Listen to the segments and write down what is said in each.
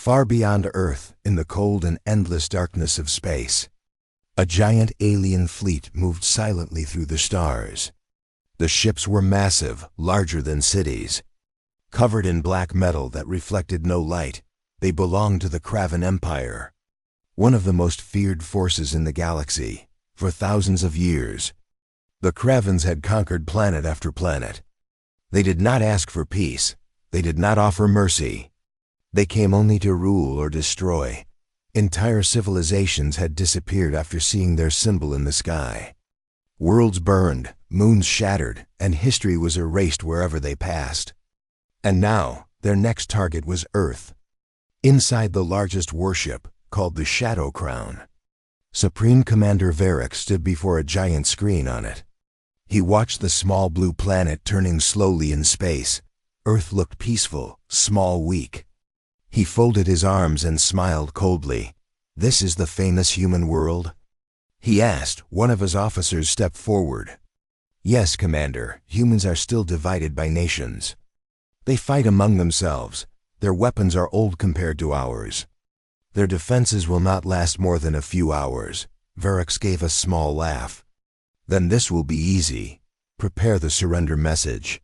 Far beyond Earth, in the cold and endless darkness of space, a giant alien fleet moved silently through the stars. The ships were massive, larger than cities. Covered in black metal that reflected no light, they belonged to the Kraven Empire, one of the most feared forces in the galaxy. For thousands of years, the Kravens had conquered planet after planet. They did not ask for peace. They did not offer mercy. They came only to rule or destroy. Entire civilizations had disappeared after seeing their symbol in the sky. Worlds burned, moons shattered, and history was erased wherever they passed. And now, their next target was Earth. Inside the largest warship, called the Shadow Crown, Supreme Commander Varric stood before a giant screen on it. He watched the small blue planet turning slowly in space. Earth looked peaceful, small, weak. He folded his arms and smiled coldly. "This is the famous human world?" he asked. One of his officers stepped forward. "Yes, Commander, humans are still divided by nations. They fight among themselves. Their weapons are old compared to ours. Their defenses will not last more than a few hours." Varric gave a small laugh. "Then this will be easy. Prepare the surrender message.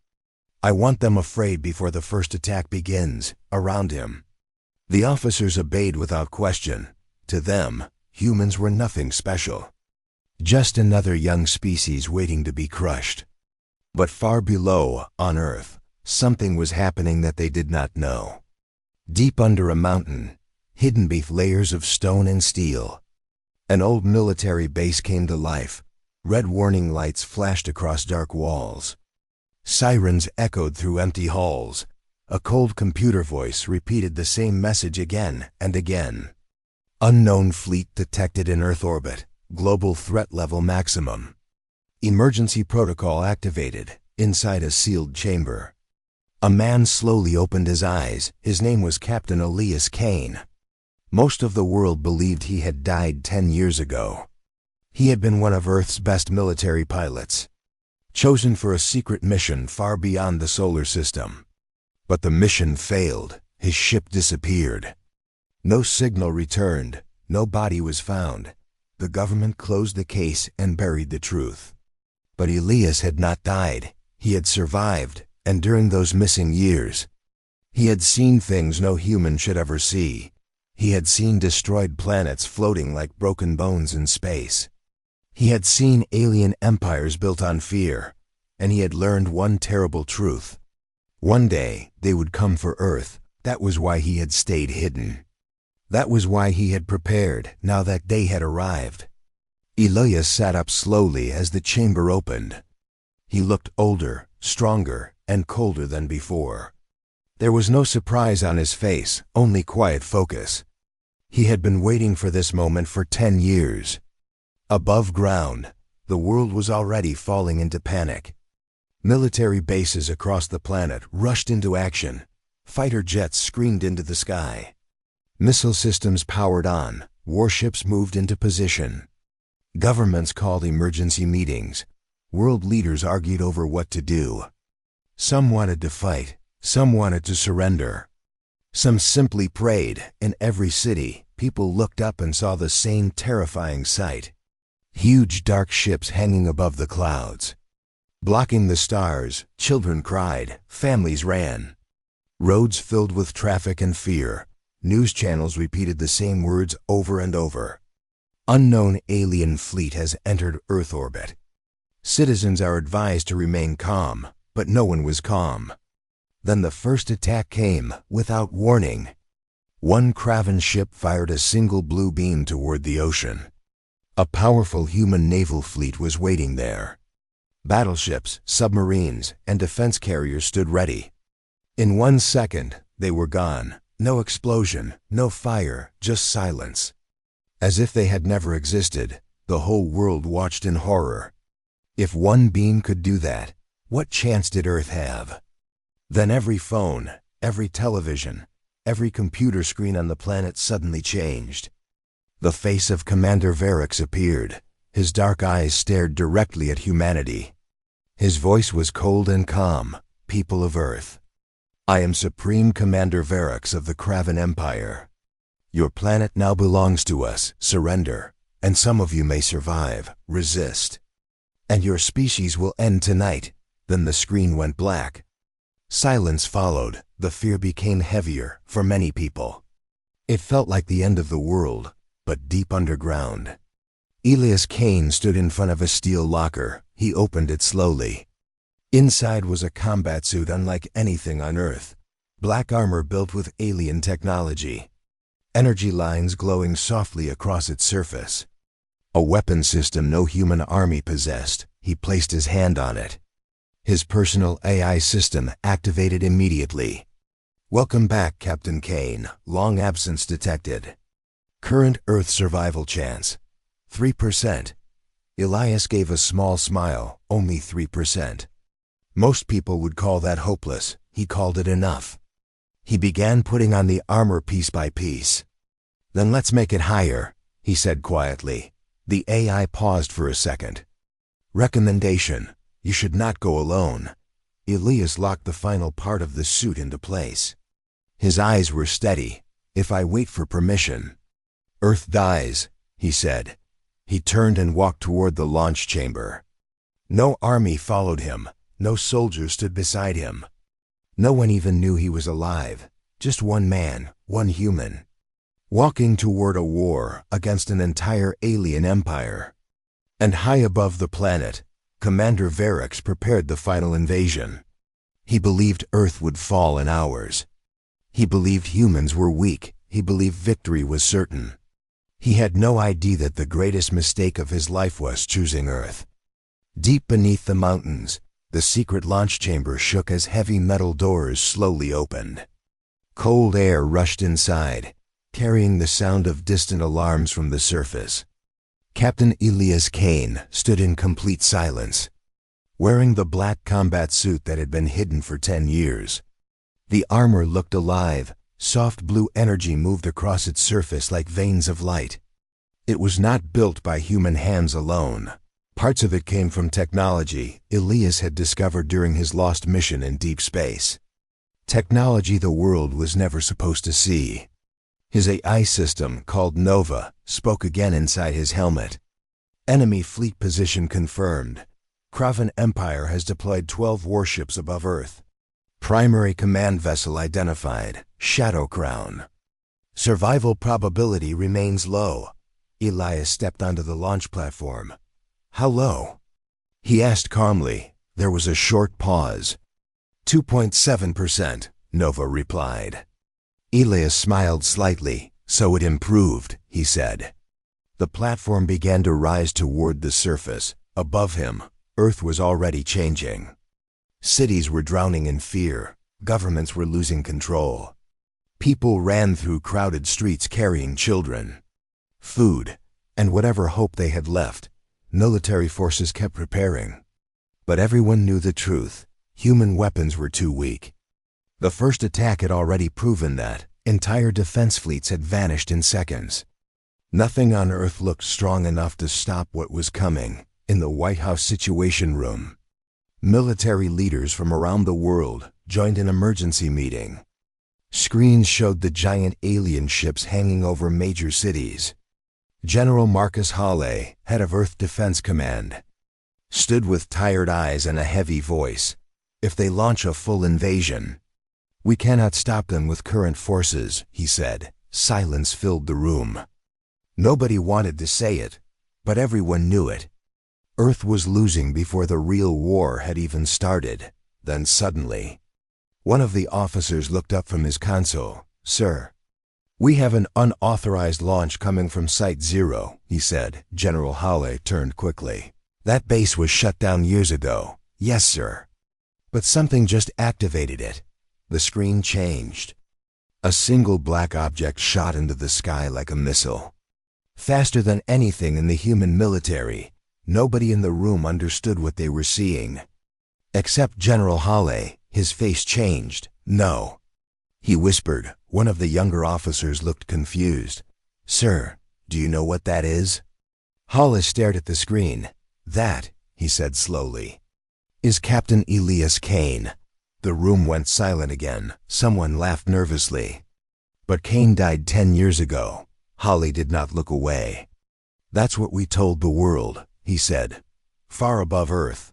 I want them afraid before the first attack begins." Around him, the officers obeyed without question. To them, humans were nothing special. Just another young species waiting to be crushed. But far below, on Earth, something was happening that they did not know. Deep under a mountain, hidden beneath layers of stone and steel, an old military base came to life. Red warning lights flashed across dark walls. Sirens echoed through empty halls. A cold computer voice repeated the same message again and again. "Unknown fleet detected in Earth orbit. Global threat level maximum. Emergency protocol activated." Inside a sealed chamber, a man slowly opened his eyes. His name was Captain Elias Kane. Most of the world believed he had died 10 years ago. He had been one of Earth's best military pilots, chosen for a secret mission far beyond the solar system. But the mission failed. His ship disappeared. No signal returned. No body was found. The government closed the case and buried the truth. But Elias had not died. He had survived, and during those missing years, he had seen things no human should ever see. He had seen destroyed planets floating like broken bones in space. He had seen alien empires built on fear, and he had learned one terrible truth. One day, they would come for Earth. That was why he had stayed hidden. That was why he had prepared. Now that day had arrived. Elias sat up slowly as the chamber opened. He looked older, stronger, and colder than before. There was no surprise on his face, only quiet focus. He had been waiting for this moment for 10 years. Above ground, the world was already falling into panic. Military bases across the planet rushed into action. Fighter jets screamed into the sky. Missile systems powered on. Warships moved into position. Governments called emergency meetings. World leaders argued over what to do. Some wanted to fight. Some wanted to surrender. Some simply prayed. In every city, people looked up and saw the same terrifying sight. Huge dark ships hanging above the clouds. Blocking the stars, children cried, families ran. Roads filled with traffic and fear. News channels repeated the same words over and over. "Unknown alien fleet has entered Earth orbit." Citizens are advised to remain calm, but no one was calm. Then the first attack came, without warning. One Kraven ship fired a single blue beam toward the ocean. A powerful human naval fleet was waiting there. Battleships, submarines, and defense carriers stood ready. In 1 second, they were gone. No explosion, no fire, just silence. As if they had never existed, the whole world watched in horror. If one beam could do that, what chance did Earth have? Then every phone, every television, every computer screen on the planet suddenly changed. The face of Commander Varric appeared. His dark eyes stared directly at humanity. His voice was cold and calm. "People of Earth, I am Supreme Commander Varix of the Kraven Empire. Your planet now belongs to us. Surrender, and some of you may survive. Resist, and your species will end tonight." Then the screen went black. Silence followed. The fear became heavier for many people. It felt like the end of the world, but deep underground. Elias Kane stood in front of a steel locker. He opened it slowly. Inside was a combat suit unlike anything on Earth. Black armor built with alien technology. Energy lines glowing softly across its surface. A weapon system no human army possessed. He placed his hand on it. His personal AI system activated immediately. "Welcome back, Captain Kane. Long absence detected. Current Earth survival chance, 3%. Elias gave a small smile. Only 3%. Most people would call that hopeless. He called it enough. He began putting on the armor piece by piece. "Then let's make it higher," he said quietly. The AI paused for a second. "Recommendation: you should not go alone." Elias locked the final part of the suit into place. His eyes were steady. "If I wait for permission, Earth dies," he said. He turned and walked toward the launch chamber. No army followed him. No soldier stood beside him. No one even knew he was alive. Just one man, one human, walking toward a war against an entire alien empire. And high above the planet, Commander Varix prepared the final invasion. He believed Earth would fall in hours. He believed humans were weak. He believed victory was certain. He had no idea that the greatest mistake of his life was choosing Earth. Deep beneath the mountains, the secret launch chamber shook as heavy metal doors slowly opened. Cold air rushed inside, carrying the sound of distant alarms from the surface. Captain Elias Kane stood in complete silence, wearing the black combat suit that had been hidden for 10 years. The armor looked alive. Soft blue energy moved across its surface like veins of light. It was not built by human hands alone. Parts of it came from technology Elias had discovered during his lost mission in deep space. Technology the world was never supposed to see. His AI system, called Nova, spoke again inside his helmet. "Enemy fleet position confirmed. Kraven Empire has deployed 12 warships above Earth. Primary command vessel identified, Shadow Crown. Survival probability remains low." Elias stepped onto the launch platform. "How low?" he asked calmly. There was a short pause. 2.7%, Nova replied. Elias smiled slightly. "So it improved," he said. The platform began to rise toward the surface. Above him, Earth was already changing. Cities were drowning in fear. Governments were losing control. People ran through crowded streets carrying children, food, and whatever hope they had left. Military forces kept preparing. But everyone knew the truth. Human weapons were too weak. The first attack had already proven that. Entire defense fleets had vanished in seconds. Nothing on Earth looked strong enough to stop what was coming. In the White House Situation Room, military leaders from around the world joined an emergency meeting. Screens showed the giant alien ships hanging over major cities. General Marcus Hawley, head of Earth Defense Command, stood with tired eyes and a heavy voice. "If they launch a full invasion, we cannot stop them with current forces," he said. Silence filled the room. Nobody wanted to say it, but everyone knew it. Earth was losing before the real war had even started. Then suddenly, one of the officers looked up from his console. "Sir, we have an unauthorized launch coming from Site 0, he said. General Hawley turned quickly. "That base was shut down years ago." "Yes, sir. But something just activated it." The screen changed. A single black object shot into the sky like a missile. Faster than anything in the human military. Nobody in the room understood what they were seeing. Except General Hawley. His face changed. "No," he whispered. One of the younger officers looked confused. "Sir, do you know what that is?" Hawley stared at the screen. "That," he said slowly, "is Captain Elias Kane, The room went silent again. Someone laughed nervously. But Kane died 10 years ago. Holly did not look away. That's what we told the world, he said. Far above Earth.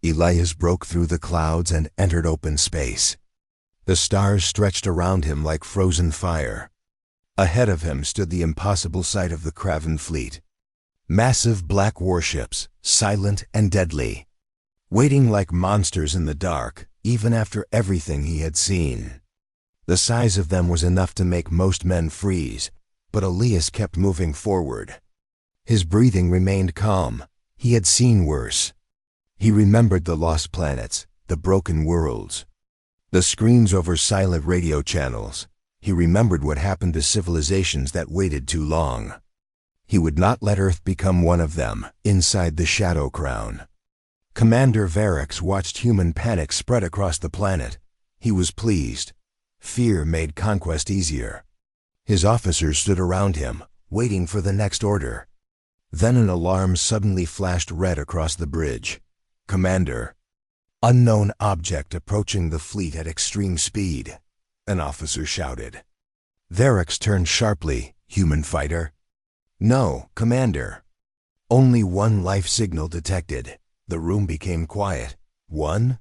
Elias broke through the clouds and entered open space. The stars stretched around him like frozen fire. Ahead of him stood the impossible sight of the Kraven fleet. Massive black warships, silent and deadly. Waiting like monsters in the dark, even after everything he had seen. The size of them was enough to make most men freeze, but Elias kept moving forward. His breathing remained calm. He had seen worse. He remembered the lost planets, the broken worlds, the screens over silent radio channels. He remembered what happened to civilizations that waited too long. He would not let Earth become one of them, inside the Shadow Crown. Commander Varix watched human panic spread across the planet. He was pleased. Fear made conquest easier. His officers stood around him, waiting for the next order. Then an alarm suddenly flashed red across the bridge. Commander. Unknown object approaching the fleet at extreme speed, an officer shouted. Varix turned sharply. Human fighter? No, Commander. Only one life signal detected. The room became quiet. One?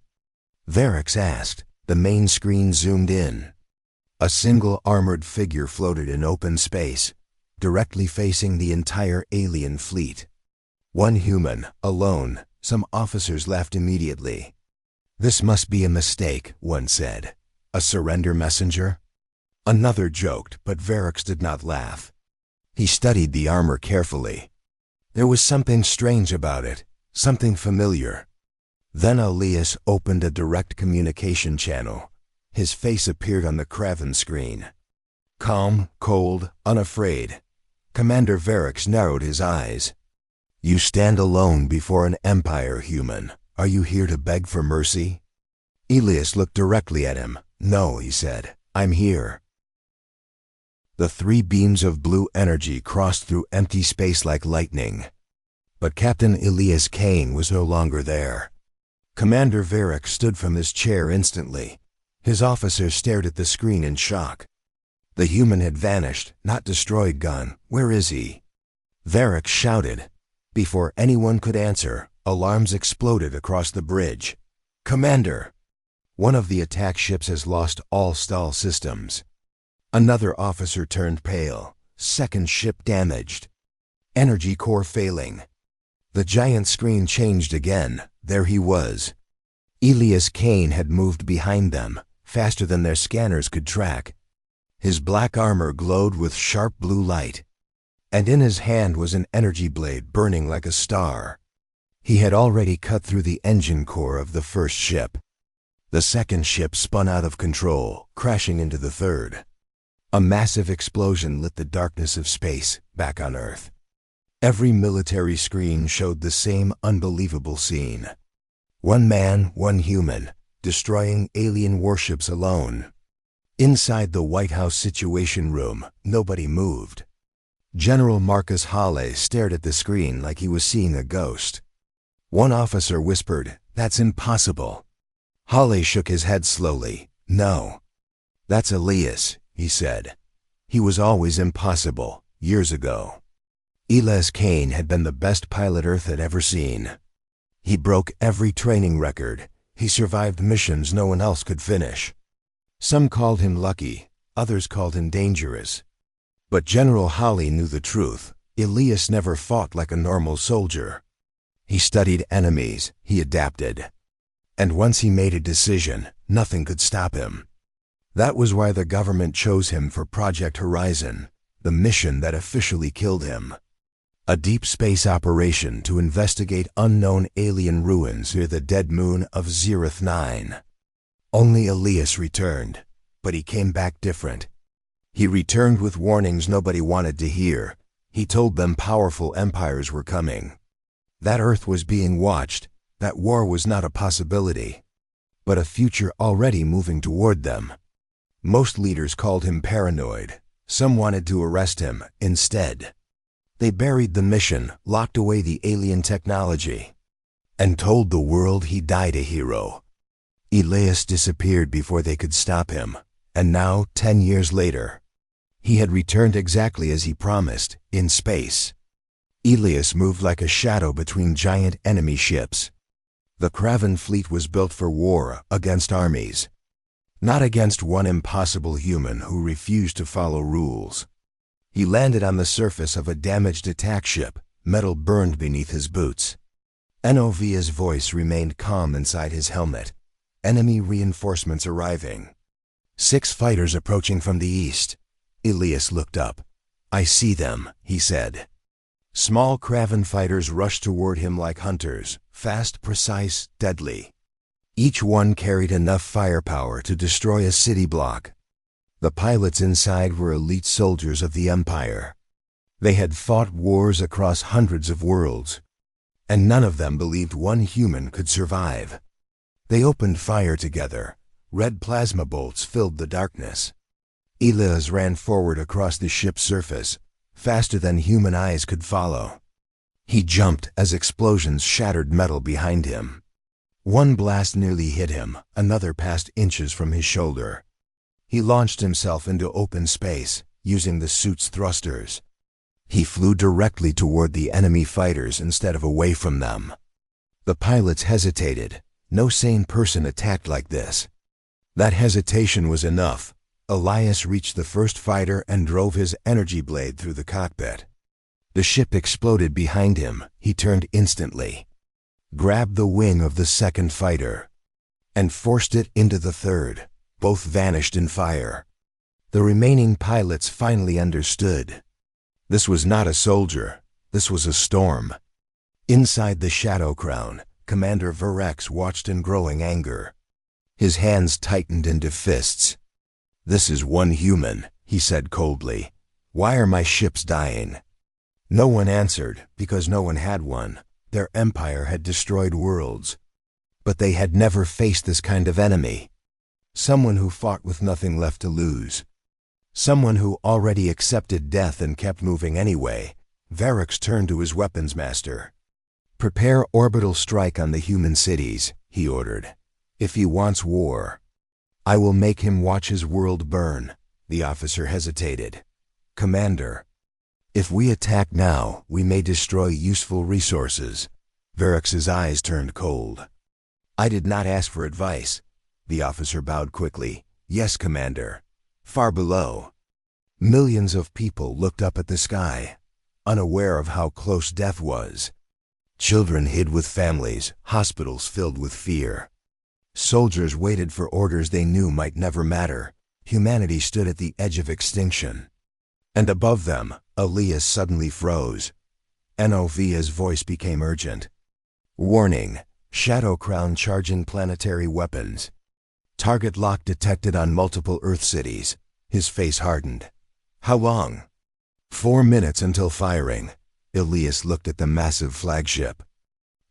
Varix asked. The main screen zoomed in. A single armored figure floated in open space, directly facing the entire alien fleet. One human, alone. Some officers laughed immediately. This must be a mistake, one said. A surrender messenger? Another joked, but Varix did not laugh. He studied the armor carefully. There was something strange about it, something familiar. Then Elias opened a direct communication channel. His face appeared on the Kraven screen. Calm, cold, unafraid. Commander Varix narrowed his eyes. You stand alone before an empire, human. Are you here to beg for mercy? Elias looked directly at him. No, he said. I'm here. The 3 beams of blue energy crossed through empty space like lightning. But Captain Elias Kane was no longer there. Commander Varix stood from his chair instantly. His officers stared at the screen in shock. The human had vanished, not destroyed. Gun, where is he? Varix shouted. Before anyone could answer, alarms exploded across the bridge. Commander! One of the attack ships has lost all stall systems. Another officer turned pale. Second ship damaged. Energy core failing. The giant screen changed again. There he was. Elias Kane had moved behind them, faster than their scanners could track. His black armor glowed with sharp blue light, and in his hand was an energy blade burning like a star. He had already cut through the engine core of the first ship. The second ship spun out of control, crashing into the third. A massive explosion lit the darkness of space back on Earth. Every military screen showed the same unbelievable scene. One man, one human, destroying alien warships alone. Inside the White House Situation Room, nobody moved. General Marcus Halle stared at the screen like he was seeing a ghost. One officer whispered, "That's impossible." Halle shook his head slowly. "No. That's Elias," he said. "He was always impossible, years ago." Elias Kane had been the best pilot Earth had ever seen. He broke every training record. He survived missions no one else could finish. Some called him lucky, others called him dangerous. But General Halle knew the truth. Elias never fought like a normal soldier. He studied enemies, he adapted. And once he made a decision, nothing could stop him. That was why the government chose him for Project Horizon, the mission that officially killed him. A deep space operation to investigate unknown alien ruins near the dead moon of Zereth 9. Only Elias returned, but he came back different. He returned with warnings nobody wanted to hear. He told them powerful empires were coming. That Earth was being watched, that war was not a possibility, but a future already moving toward them. Most leaders called him paranoid. Some wanted to arrest him instead. They buried the mission, locked away the alien technology, and told the world he died a hero. Elias disappeared before they could stop him, and now, 10 years later, he had returned exactly as he promised, in space. Elias moved like a shadow between giant enemy ships. The Kraven fleet was built for war against armies, not against one impossible human who refused to follow rules. He landed on the surface of a damaged attack ship, metal burned beneath his boots. Novia's voice remained calm inside his helmet. Enemy reinforcements arriving. 6 fighters approaching from the east. Elias looked up. "I see them," he said. Small Kraven fighters rushed toward him like hunters, fast, precise, deadly. Each one carried enough firepower to destroy a city block. The pilots inside were elite soldiers of the Empire. They had fought wars across hundreds of worlds, and none of them believed one human could survive. They opened fire together. Red plasma bolts filled the darkness. Elias ran forward across the ship's surface, faster than human eyes could follow. He jumped as explosions shattered metal behind him. One blast nearly hit him, another passed inches from his shoulder. He launched himself into open space, using the suit's thrusters. He flew directly toward the enemy fighters instead of away from them. The pilots hesitated. No sane person attacked like this. That hesitation was enough. Elias reached the first fighter and drove his energy blade through the cockpit. The ship exploded behind him. He turned instantly, grabbed the wing of the second fighter, and forced it into the third. Both vanished in fire. The remaining pilots finally understood. This was not a soldier. This was a storm. Inside the Shadow Crown, Commander Varex watched in growing anger. His hands tightened into fists. "This is one human," he said coldly. "Why are my ships dying?" No one answered, because no one had one. Their empire had destroyed worlds. But they had never faced this kind of enemy. Someone who fought with nothing left to lose. Someone who already accepted death and kept moving anyway. Varex turned to his weapons master. "Prepare orbital strike on the human cities," he ordered. "If he wants war, I will make him watch his world burn." The officer hesitated. "Commander, if we attack now, we may destroy useful resources." Varex's eyes turned cold. "I did not ask for advice." The officer bowed quickly. "Yes, Commander." Far below, millions of people looked up at the sky, unaware of how close death was. Children hid with families, hospitals filled with fear. Soldiers waited for orders they knew might never matter. Humanity stood at the edge of extinction. And above them, Elias suddenly froze. Novia's voice became urgent. "Warning, Shadow Crown charging planetary weapons. Target lock detected on multiple Earth cities." His face hardened. "How long?" 4 minutes until firing." Elias looked at the massive flagship.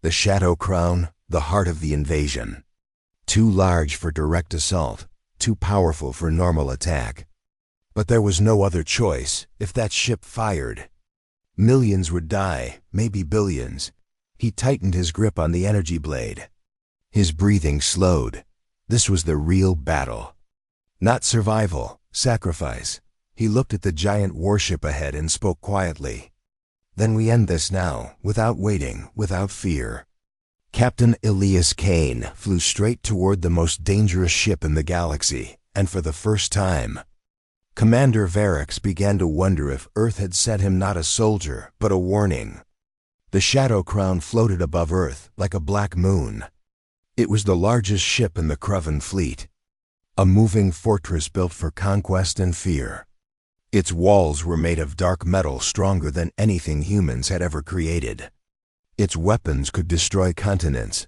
The Shadow Crown, the heart of the invasion. Too large for direct assault, too powerful for normal attack. But there was no other choice. If that ship fired, millions would die, maybe billions. He tightened his grip on the energy blade. His breathing slowed. This was the real battle. Not survival, sacrifice. He looked at the giant warship ahead and spoke quietly. "Then we end this now, without waiting, without fear." Captain Elias Kane flew straight toward the most dangerous ship in the galaxy, and for the first time, Commander Varex began to wonder if Earth had sent him not a soldier, but a warning. The Shadow Crown floated above Earth like a black moon. It was the largest ship in the Kraven fleet, a moving fortress built for conquest and fear. Its walls were made of dark metal stronger than anything humans had ever created. Its weapons could destroy continents.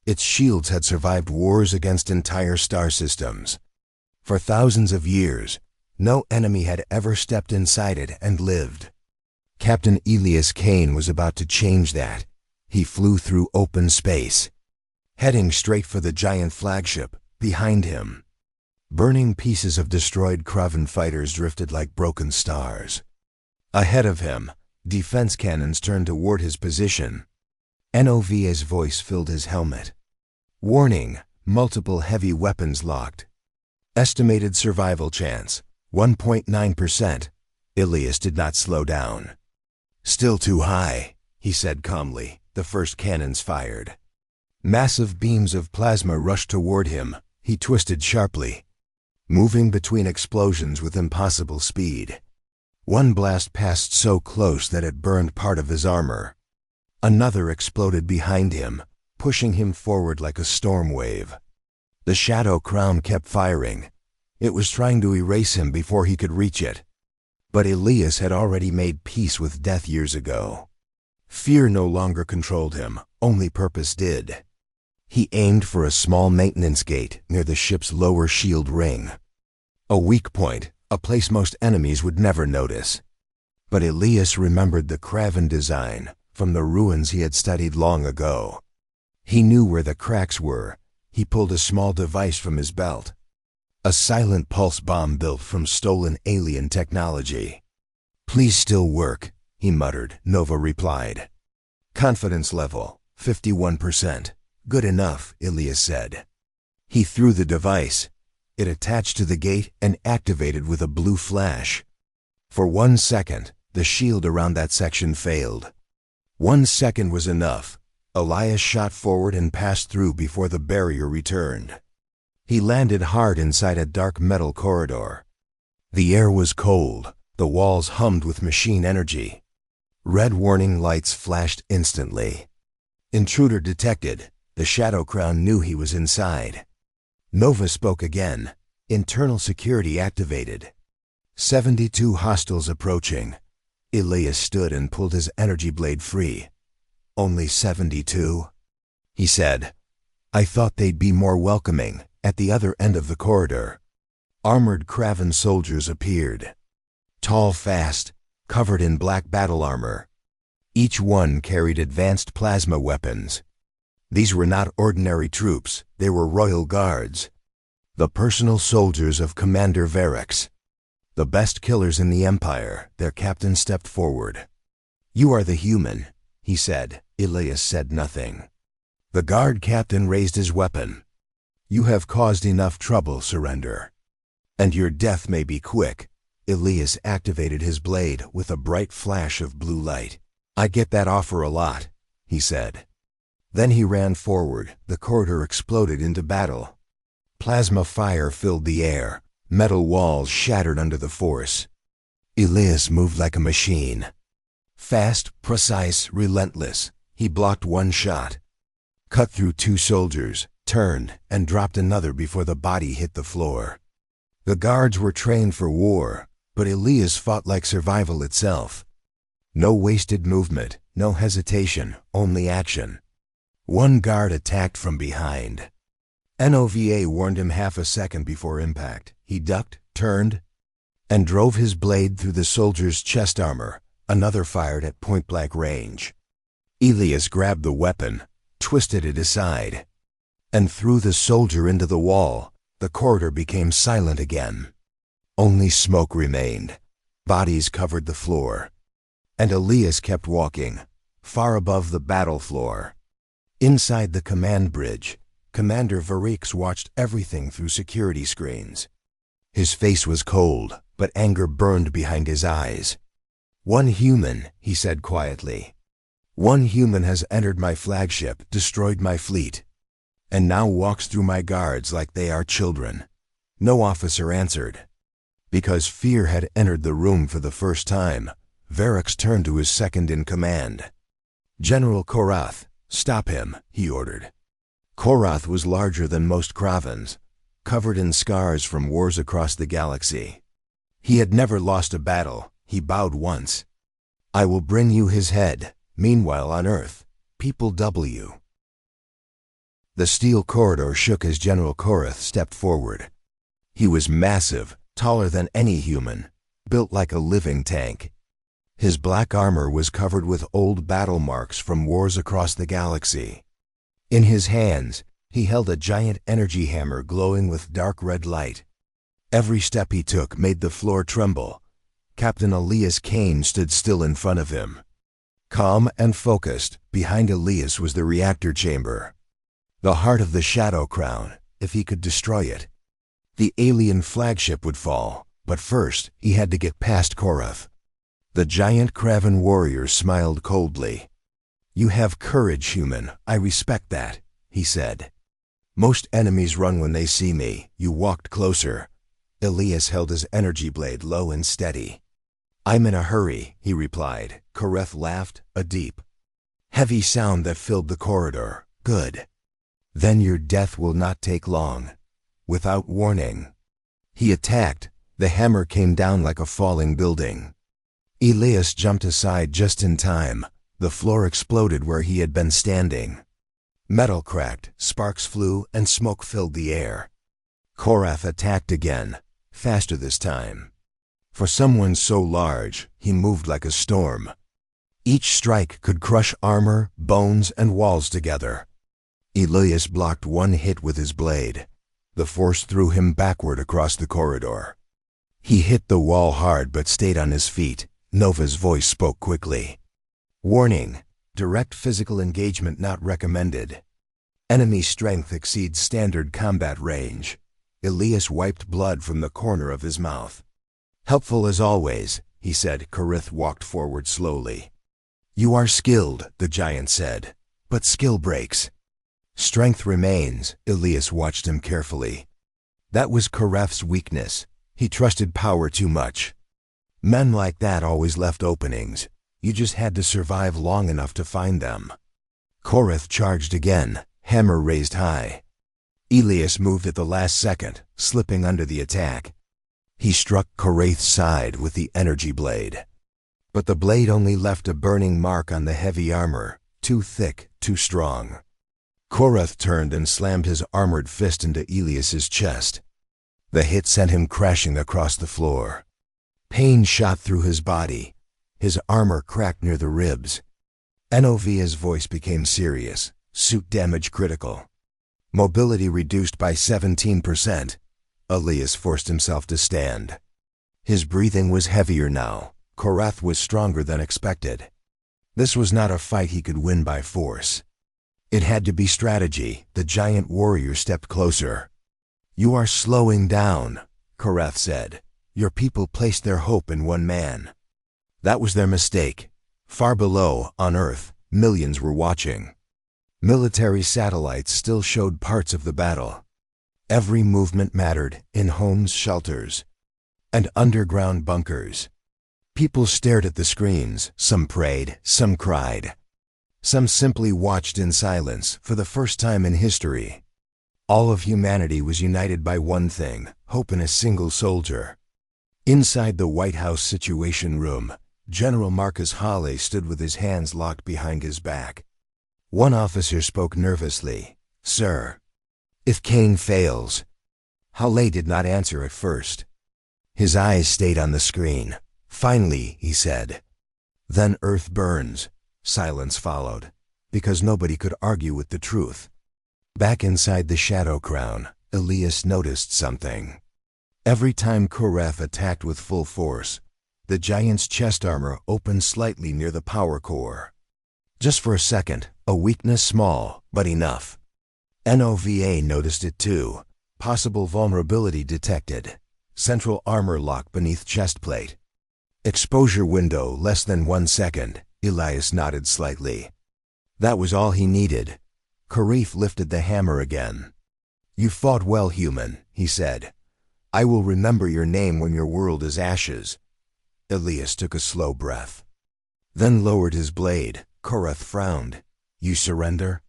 Its shields had survived wars against entire star systems. For thousands of years, no enemy had ever stepped inside it and lived. Captain Elias Kane was about to change that. He flew through open space, heading straight for the giant flagship. Behind him, burning pieces of destroyed Kraven fighters drifted like broken stars. Ahead of him, defense cannons turned toward his position. Novia's voice filled his helmet. "Warning, multiple heavy weapons locked. Estimated survival chance, 1.9%. Ilias did not slow down. Still too high, he said calmly. The first cannons fired. Massive beams of plasma rushed toward him. He twisted sharply, moving between explosions with impossible speed. One blast passed so close that it burned part of his armor. Another exploded behind him, pushing him forward like a storm wave. The Shadow Crown kept firing. It was trying to erase him before he could reach it. But Ilias had already made peace with death years ago. Fear no longer controlled him, only purpose did. He aimed for a small maintenance gate near the ship's lower shield ring. A weak point, a place most enemies would never notice. But Ilias remembered the Kraven design from the ruins he had studied long ago. He knew where the cracks were. He pulled a small device from his belt. A silent pulse bomb built from stolen alien technology. "Please still work," he muttered. Nova replied. "Confidence level, 51%. Good enough," Ilias said. He threw the device. It attached to the gate and activated with a blue flash. For 1 second, the shield around that section failed. 1 second was enough. Elias shot forward and passed through before the barrier returned. He landed hard inside a dark metal corridor. The air was cold. The walls hummed with machine energy. Red warning lights flashed instantly. Intruder detected. The Shadow Crown knew he was inside. Nova spoke again. Internal security activated. 72 hostiles approaching. Ilias stood and pulled his energy blade free. "Only 72?" he said. "I thought they'd be more welcoming." At the other end of the corridor, armored Kraven soldiers appeared. Tall, fast, covered in black battle armor. Each one carried advanced plasma weapons. These were not ordinary troops, they were royal guards. The personal soldiers of Commander Varix. The best killers in the Empire. Their captain stepped forward. "You are the human," he said. Ilias said nothing. The guard captain raised his weapon. "You have caused enough trouble, surrender. And your death may be quick." Ilias activated his blade with a bright flash of blue light. "I get that offer a lot," he said. Then he ran forward. The corridor exploded into battle. Plasma fire filled the air. Metal walls shattered under the force. Ilias moved like a machine. Fast, precise, relentless. He blocked one shot, cut through 2 soldiers, turned, and dropped another before the body hit the floor. The guards were trained for war, but Ilias fought like survival itself. No wasted movement, no hesitation, only action. One guard attacked from behind. Nova warned him half a second before impact. He ducked, turned, and drove his blade through the soldier's chest armor. Another fired at point-blank range. Ilias grabbed the weapon, twisted it aside, and threw the soldier into the wall. The corridor became silent again. Only smoke remained. Bodies covered the floor. And Ilias kept walking, far above the battle floor. Inside the command bridge, Commander Varix watched everything through security screens. His face was cold, but anger burned behind his eyes. "One human," he said quietly. "One human has entered my flagship, destroyed my fleet, and now walks through my guards like they are children." No officer answered. Because fear had entered the room for the first time, Varix turned to his second-in-command. "General Korath, stop him," he ordered. Korath was larger than most Kravens, covered in scars from wars across the galaxy. He had never lost a battle. He bowed once. "I will bring you his head. Meanwhile on Earth, people double you." The steel corridor shook as General Korath stepped forward. He was massive, taller than any human, built like a living tank. His black armor was covered with old battle marks from wars across the galaxy. In his hands, he held a giant energy hammer glowing with dark red light. Every step he took made the floor tremble. Captain Elias Kane stood still in front of him. Calm and focused, behind Elias was the reactor chamber. The heart of the Shadow Crown, if he could destroy it. The alien flagship would fall, but first he had to get past Korath. The giant Kraven warrior smiled coldly. "You have courage, human. I respect that," he said. "Most enemies run when they see me. You walked closer." Elias held his energy blade low and steady. "I'm in a hurry," he replied. Korath laughed, a deep, heavy sound that filled the corridor. "Good. Then your death will not take long." Without warning, he attacked. The hammer came down like a falling building. Elias jumped aside just in time. The floor exploded where he had been standing. Metal cracked, sparks flew, and smoke filled the air. Korath attacked again, faster this time. For someone so large, he moved like a storm. Each strike could crush armor, bones, and walls together. Elias blocked one hit with his blade. The force threw him backward across the corridor. He hit the wall hard but stayed on his feet. Nova's voice spoke quickly. "Warning. Direct physical engagement not recommended. Enemy strength exceeds standard combat range." Elias wiped blood from the corner of his mouth. "Helpful as always," he said. Korath walked forward slowly. "You are skilled," the giant said, "but skill breaks. Strength remains." Elias watched him carefully. That was Korath's weakness. He trusted power too much. Men like that always left openings. You just had to survive long enough to find them. Korath charged again, hammer raised high. Elias moved at the last second, slipping under the attack. He struck Korath's side with the energy blade. But the blade only left a burning mark on the heavy armor, too thick, too strong. Korath turned and slammed his armored fist into Elias's chest. The hit sent him crashing across the floor. Pain shot through his body. His armor cracked near the ribs. Nova's voice became serious. Suit damage critical. Mobility reduced by 17%. Elias forced himself to stand. His breathing was heavier now. Korath was stronger than expected. This was not a fight he could win by force. It had to be strategy. The giant warrior stepped closer. "You are slowing down," Korath said. "Your people placed their hope in one man. That was their mistake. Far below, on Earth, millions were watching. Military satellites still showed parts of the battle. Every movement mattered, in homes, shelters, and underground bunkers. People stared at the screens. Some prayed, some cried. Some simply watched in silence for the first time in history. All of humanity was united by one thing, hope in a single soldier. Inside the White House Situation Room, General Marcus Hawley stood with his hands locked behind his back. One officer spoke nervously. "Sir, if Kane fails..." Hawley did not answer at first. His eyes stayed on the screen. "Finally," he said. "Then Earth burns." Silence followed, because nobody could argue with the truth. Back inside the Shadow Crown, Elias noticed something. Every time Korath attacked with full force, the giant's chest armor opened slightly near the power core. Just for a second, a weakness small, but enough. Nova noticed it too. Possible vulnerability detected. Central armor lock beneath chest plate. Exposure window less than 1 second. Elias nodded slightly. That was all he needed. Korath lifted the hammer again. "You fought well, human," he said. "I will remember your name when your world is ashes." Elias took a slow breath, then lowered his blade. Korath frowned. "You surrender?"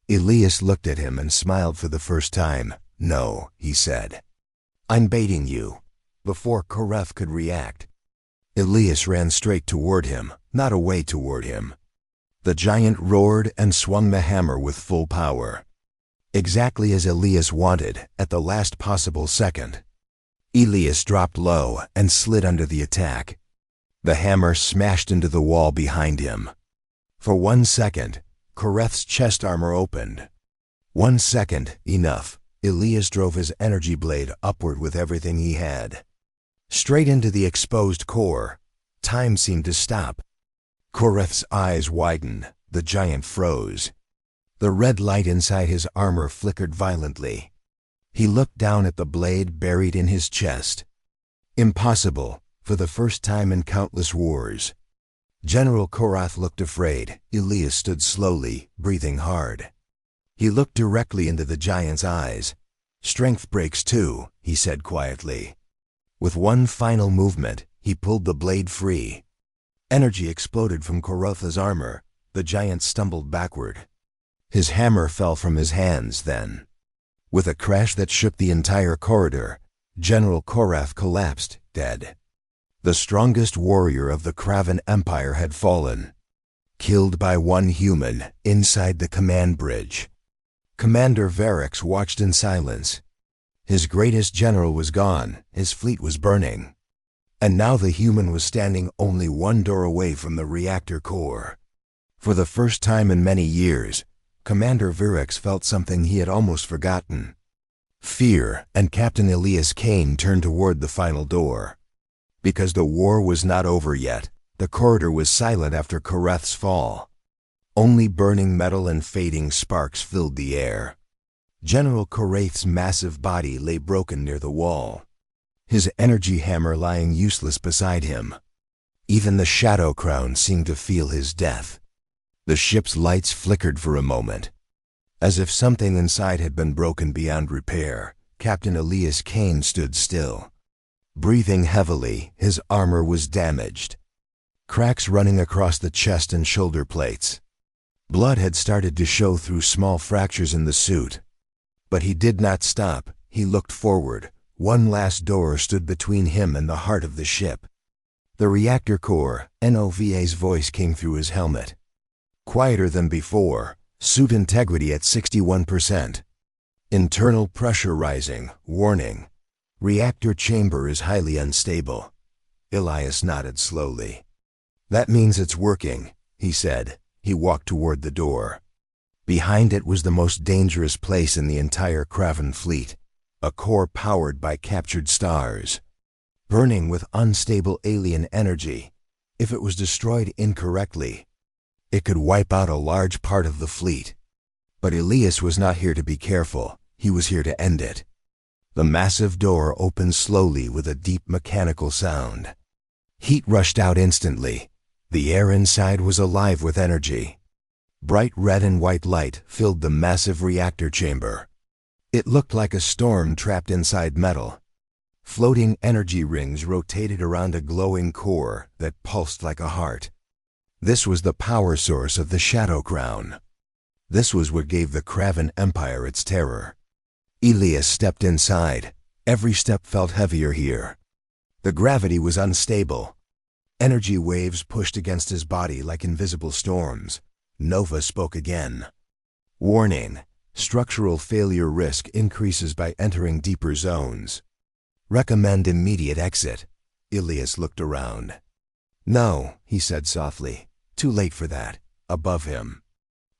Elias looked at him and smiled for the first time. "No," he said. "I'm baiting you." Before Korath could react, Elias ran straight toward him, not away toward him. The giant roared and swung the hammer with full power. Exactly as Elias wanted, at the last possible second. Elias dropped low and slid under the attack. The hammer smashed into the wall behind him. For 1 second, Korath's chest armor opened. 1 second, enough. Elias drove his energy blade upward with everything he had. Straight into the exposed core. Time seemed to stop. Korath's eyes widened. The giant froze. The red light inside his armor flickered violently. He looked down at the blade buried in his chest. Impossible, for the first time in countless wars. General Korath looked afraid. Elias stood slowly, breathing hard. He looked directly into the giant's eyes. "Strength breaks too," he said quietly. With one final movement, he pulled the blade free. Energy exploded from Koratha's armor. The giant stumbled backward. His hammer fell from his hands then. With a crash that shook the entire corridor, General Korath collapsed, dead. The strongest warrior of the Kravan Empire had fallen, killed by one human inside the command bridge. Commander Varix watched in silence. His greatest general was gone, his fleet was burning. And now the human was standing only one door away from the reactor core. For the first time in many years, Commander Varix felt something he had almost forgotten. Fear, and Captain Elias Kane turned toward the final door. Because the war was not over yet, the corridor was silent after Korath's fall. Only burning metal and fading sparks filled the air. General Korath's massive body lay broken near the wall, his energy hammer lying useless beside him. Even the Shadow Crown seemed to feel his death. The ship's lights flickered for a moment. As if something inside had been broken beyond repair, Captain Elias Kane stood still. Breathing heavily, his armor was damaged. Cracks running across the chest and shoulder plates. Blood had started to show through small fractures in the suit. But he did not stop. He looked forward. One last door stood between him and the heart of the ship. The reactor core. Nova's voice came through his helmet. Quieter than before, suit integrity at 61%. Internal pressure rising. Warning. Reactor chamber is highly unstable. Elias nodded slowly. "That means it's working," he said. He walked toward the door. Behind it was the most dangerous place in the entire Kravan fleet, a core powered by captured stars, burning with unstable alien energy. If it was destroyed incorrectly, it could wipe out a large part of the fleet. But Elias was not here to be careful. He was here to end it. The massive door opened slowly with a deep mechanical sound. Heat rushed out instantly. The air inside was alive with energy. Bright red and white light filled the massive reactor chamber. It looked like a storm trapped inside metal. Floating energy rings rotated around a glowing core that pulsed like a heart. This was the power source of the Shadow Crown. This was what gave the Kravan Empire its terror. Elias stepped inside. Every step felt heavier here. The gravity was unstable. Energy waves pushed against his body like invisible storms. Nova spoke again. "Warning. Structural failure risk increases by entering deeper zones. Recommend immediate exit." Elias looked around. "No," he said softly. "Too late for that." Above him,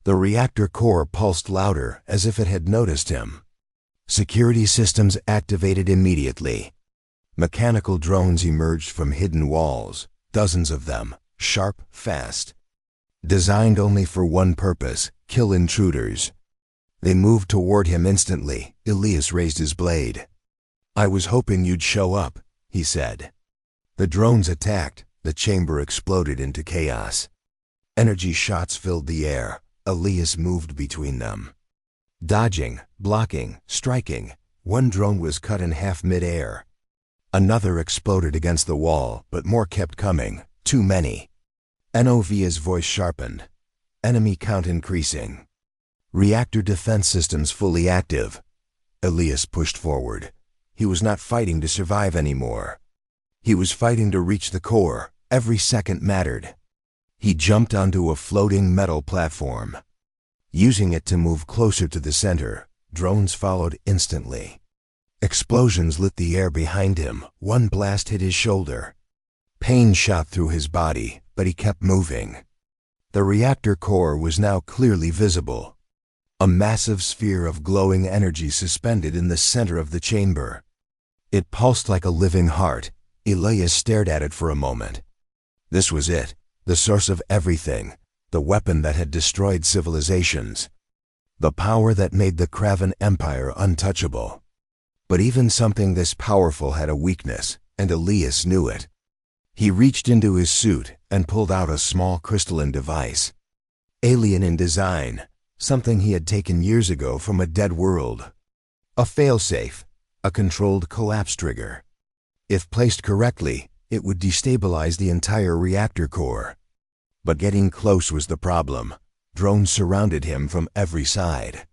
the reactor core pulsed louder, as if it had noticed him. Security systems activated immediately. Mechanical drones emerged from hidden walls, dozens of them, sharp, fast. Designed only for one purpose: kill intruders. They moved toward him instantly. Elias raised his blade. "I was hoping you'd show up," he said. The drones attacked. The chamber exploded into chaos. Energy shots filled the air. Elias moved between them, dodging, blocking, striking. One drone was cut in half mid-air. Another exploded against the wall, but more kept coming. Too many. Nova's voice sharpened. "Enemy count increasing. Reactor defense systems fully active." Elias pushed forward. He was not fighting to survive anymore. He was fighting to reach the core. Every second mattered. He jumped onto a floating metal platform, using it to move closer to the center. Drones followed instantly. Explosions lit the air behind him. One blast hit his shoulder. Pain shot through his body, but he kept moving. The reactor core was now clearly visible. A massive sphere of glowing energy suspended in the center of the chamber. It pulsed like a living heart. Elias stared at it for a moment. This was it, the source of everything, the weapon that had destroyed civilizations. the power that made the Kraven Empire untouchable. But even something this powerful had a weakness, and Elias knew it. He reached into his suit and pulled out a small crystalline device. Alien in design, something he had taken years ago from a dead world. A failsafe, a controlled collapse trigger. If placed correctly, it would destabilize the entire reactor core. But getting close was the problem. Drones surrounded him from every side.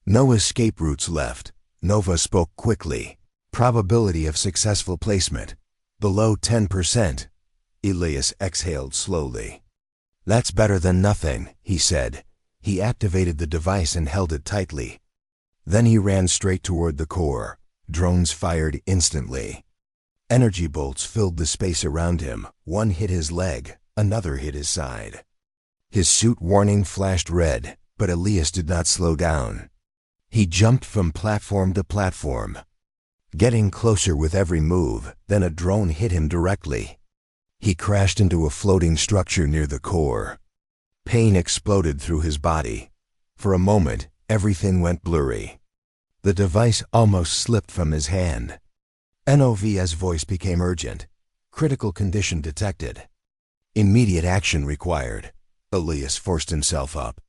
No escape routes left. Nova spoke quickly. Probability of successful placement. Below 10%. Elias exhaled slowly. That's better than nothing, he said. He activated the device and held it tightly. Then he ran straight toward the core. Drones fired instantly. Energy bolts filled the space around him. One hit his leg, another hit his side. His suit warning flashed red, but Elias did not slow down. He jumped from platform to platform, getting closer with every move. Then a drone hit him directly. He crashed into a floating structure near the core. Pain exploded through his body. For a moment, everything went blurry. The device almost slipped from his hand. Nov's voice became urgent. Critical condition detected. Immediate action required. Elias forced himself up.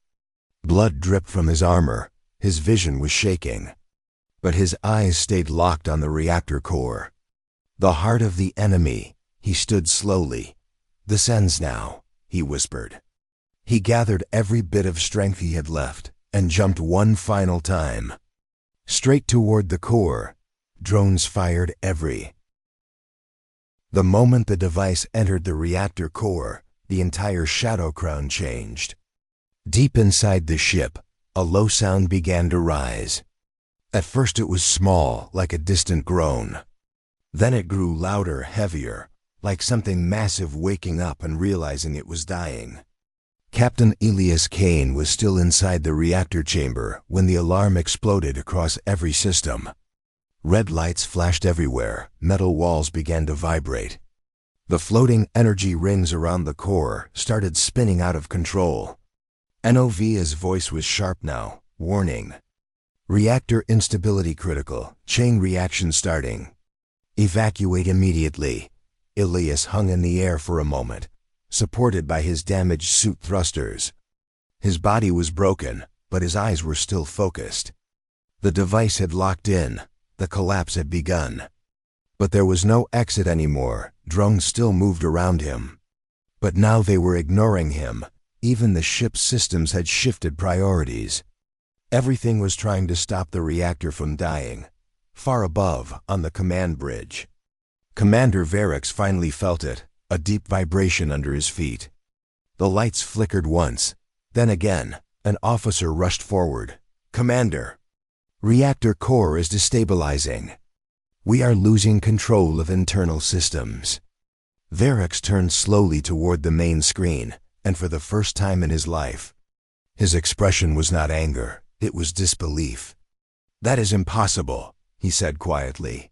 Blood dripped from his armor. His vision was shaking. But his eyes stayed locked on the reactor core. The heart of the enemy. He stood slowly. "This ends now," he whispered. He gathered every bit of strength he had left and jumped one final time. Straight toward the core. Drones fired every. The moment the device entered the reactor core, the entire shadow crown changed. Deep inside the ship, a low sound began to rise. At first it was small, like a distant groan. Then it grew louder, heavier, like something massive waking up and realizing it was dying. Captain Elias Kane was still inside the reactor chamber when the alarm exploded across every system. Red lights flashed everywhere. Metal walls began to vibrate. The floating energy rings around the core started spinning out of control. Nov's voice was sharp now, warning. "Reactor instability critical. Chain reaction starting. Evacuate immediately." Elias hung in the air for a moment, supported by his damaged suit thrusters. His body was broken, but his eyes were still focused. The device had locked in. The collapse had begun. But there was no exit anymore. Drones still moved around him. But now they were ignoring him. Even the ship's systems had shifted priorities. Everything was trying to stop the reactor from dying. Far above, on the command bridge, Commander Varix finally felt it, a deep vibration under his feet. The lights flickered once. Then again, an officer rushed forward. "Commander, reactor core is destabilizing. We are losing control of internal systems." Varix turned slowly toward the main screen, and for the first time in his life, his expression was not anger, it was disbelief. "That is impossible," he said quietly.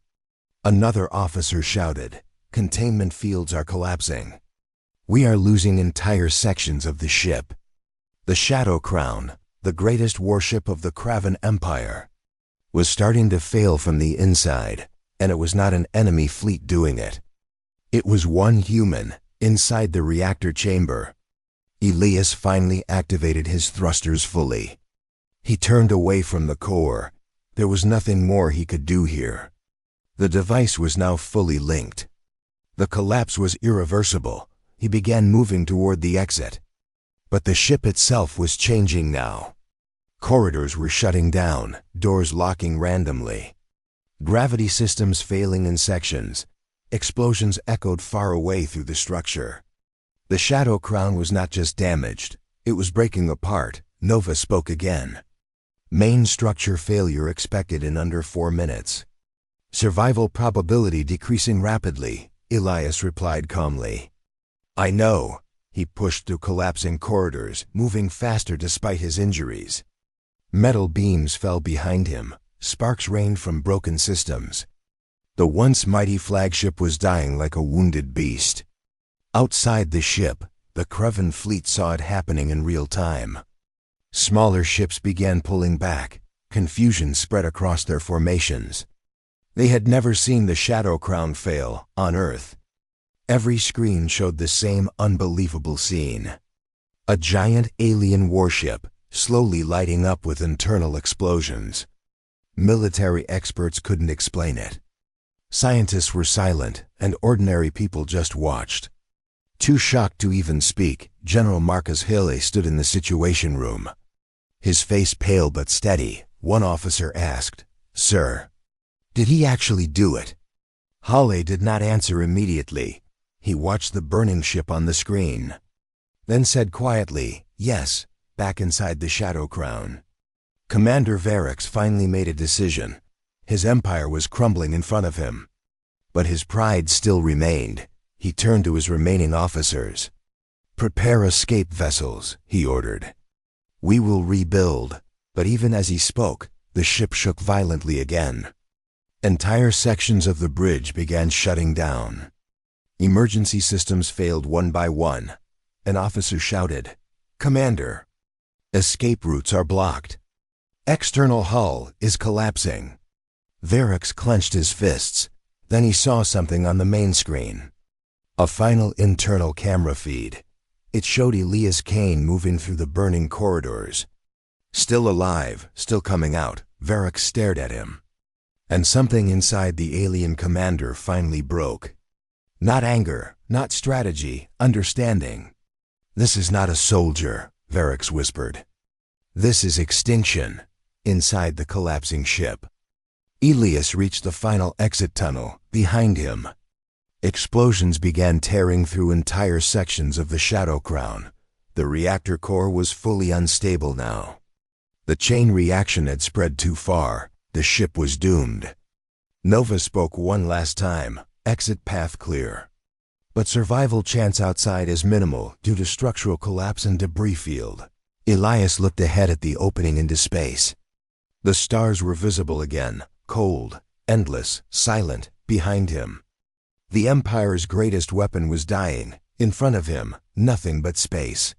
Another officer shouted, "Containment fields are collapsing. We are losing entire sections of the ship." The Shadow Crown, the greatest warship of the Kraven Empire, was starting to fail from the inside, and it was not an enemy fleet doing it. It was one human, inside the reactor chamber. Elias finally activated his thrusters fully. He turned away from the core. There was nothing more he could do here. The device was now fully linked. The collapse was irreversible. He began moving toward the exit. But the ship itself was changing now. Corridors were shutting down, doors locking randomly. Gravity systems failing in sections. Explosions echoed far away through the structure. The Shadow Crown was not just damaged, it was breaking apart. Nova spoke again. "Main structure failure expected in under 4 minutes. Survival probability decreasing rapidly," Elias replied calmly. "I know." He pushed through collapsing corridors, moving faster despite his injuries. Metal beams fell behind him. Sparks rained from broken systems. The once mighty flagship was dying like a wounded beast. Outside the ship, the Kraven fleet saw it happening in real time. Smaller ships began pulling back. Confusion spread across their formations. They had never seen the Shadow Crown fail on Earth. Every screen showed the same unbelievable scene. A giant alien warship, slowly lighting up with internal explosions. Military experts couldn't explain it. Scientists were silent, and ordinary people just watched. Too shocked to even speak, General Marcus Hille stood in the Situation Room. His face pale but steady. One officer asked, "Sir, did he actually do it?" Hille did not answer immediately. He watched the burning ship on the screen. Then said quietly, "Yes," back inside the Shadow Crown. Commander Varix finally made a decision. His empire was crumbling in front of him. But his pride still remained. He turned to his remaining officers. "Prepare escape vessels," he ordered. "We will rebuild." But even as he spoke, the ship shook violently again. Entire sections of the bridge began shutting down. Emergency systems failed one by one. An officer shouted, "Commander, escape routes are blocked. External hull is collapsing." Varix clenched his fists. Then he saw something on the main screen. A final internal camera feed. It showed Elias Kane moving through the burning corridors. Still alive, still coming out, Varix stared at him. And something inside the alien commander finally broke. Not anger, not strategy, understanding. "This is not a soldier," Varix whispered. "This is extinction." Inside the collapsing ship. Elias reached the final exit tunnel. Behind him, explosions began tearing through entire sections of the Shadow Crown. The reactor core was fully unstable now. The chain reaction had spread too far. The ship was doomed. Nova spoke one last time. "Exit path clear. But survival chance outside is minimal due to structural collapse and debris field." Elias looked ahead at the opening into space. The stars were visible again, cold, endless, silent, behind him. The Empire's greatest weapon was dying. In front of him, nothing but space.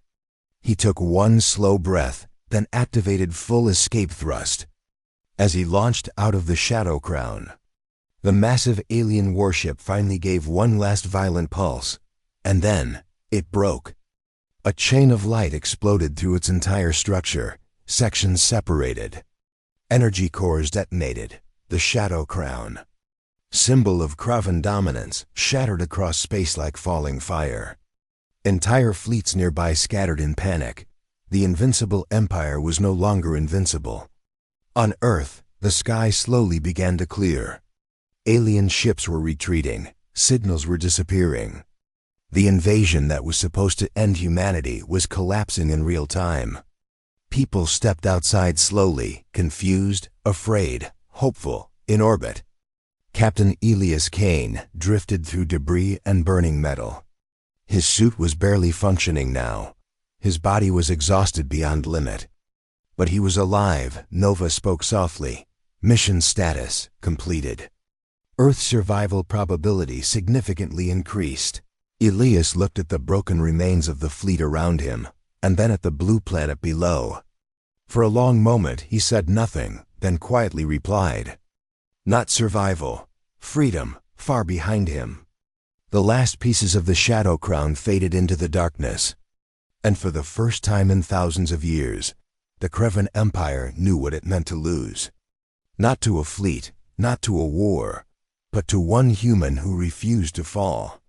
He took one slow breath, then activated full escape thrust. As he launched out of the Shadow Crown, the massive alien warship finally gave one last violent pulse, and then it broke. A chain of light exploded through its entire structure. Sections separated. Energy cores detonated. The Shadow Crown, symbol of Kravan dominance, shattered across space like falling fire. Entire fleets nearby scattered in panic. The invincible Empire was no longer invincible. On Earth, the sky slowly began to clear. Alien ships were retreating. Signals were disappearing. The invasion that was supposed to end humanity was collapsing in real time. People stepped outside slowly, confused, afraid, hopeful, in orbit. Captain Elias Kane drifted through debris and burning metal. His suit was barely functioning now. His body was exhausted beyond limit. But he was alive. Nova spoke softly. "Mission status completed." Earth survival probability significantly increased. Elias looked at the broken remains of the fleet around him, and then at the blue planet below. For a long moment he said nothing, then quietly replied, "Not survival. Freedom, far behind him." The last pieces of the Shadow Crown faded into the darkness. And for the first time in thousands of years, the Kravan Empire knew what it meant to lose. Not to a fleet, not to a war, but to one human who refused to fall.